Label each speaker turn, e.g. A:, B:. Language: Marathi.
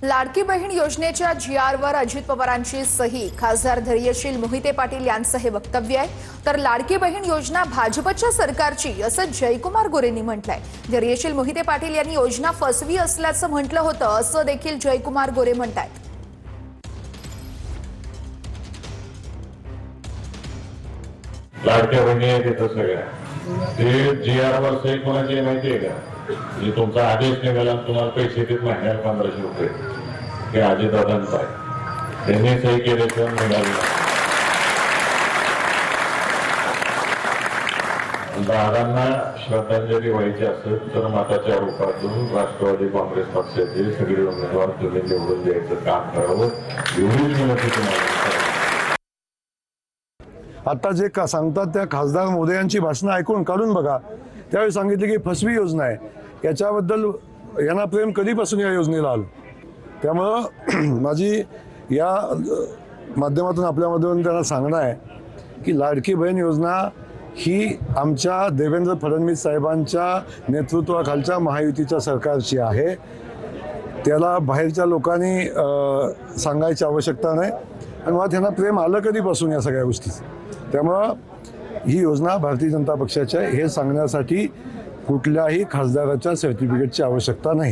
A: लाडकी बहीण योजनेच्या GRवर अजित पवारांची सही, खासदार धैर्यशील मोहिते पाटील यांचं हे वक्तव्य आहे। तर लाडकी बहीण योजना भाजपच्या सरकारची असं जयकुमार गोरेंनी म्हटलंय। धैर्यशील मोहिते पाटील यांनी योजना फसवी असल्याचं म्हटलं होतं, असं देखील जयकुमार गोरे म्हणतात।
B: लाडक्या बहिणी आहे तिथं सगळ्या ते GRवर सही कोणाची माहिती आहे का? म्हणजे तुमचा आदेश निघाला तुम्हाला पैसे देत महिन्याला 1500 रुपये हे अजितदादांचं आहे, त्यांनी सही केल्याशिवाय निघाली। दादांना श्रद्धांजली व्हायची असेल तर मताच्या रूपातून राष्ट्रवादी काँग्रेस पक्षाचे सगळे उमेदवार तुम्ही निवडून द्यायचं काम करावं, एवढीच विनंती तुम्हाला।
C: आता जे सांगतात त्या खासदार मोदी यांची भाषणं ऐकून काढून बघा। त्यावेळी सांगितले की फसवी योजना आहे, याच्याबद्दल यांना प्रेम कधीपासून या योजनेला आलं। त्यामुळं माझी या माध्यमातून आपल्यामधून त्यांना सांगणं आहे की लाडकी बहीण योजना ही आमच्या देवेंद्र फडणवीस साहेबांच्या नेतृत्वाखालच्या महायुतीच्या सरकारची आहे। त्याला बाहेरच्या लोकांनी सांगायची आवश्यकता नाही आणि मग त्यांना प्रेम आलं कधीपासून या सगळ्या गोष्टीचं। त्यामुळं ही योजना भारतीय जनता पक्षाची आहे हे सांगण्यासाठी कुठल्याही खासदाराच्या सर्टिफिकेटची आवश्यकता नाही।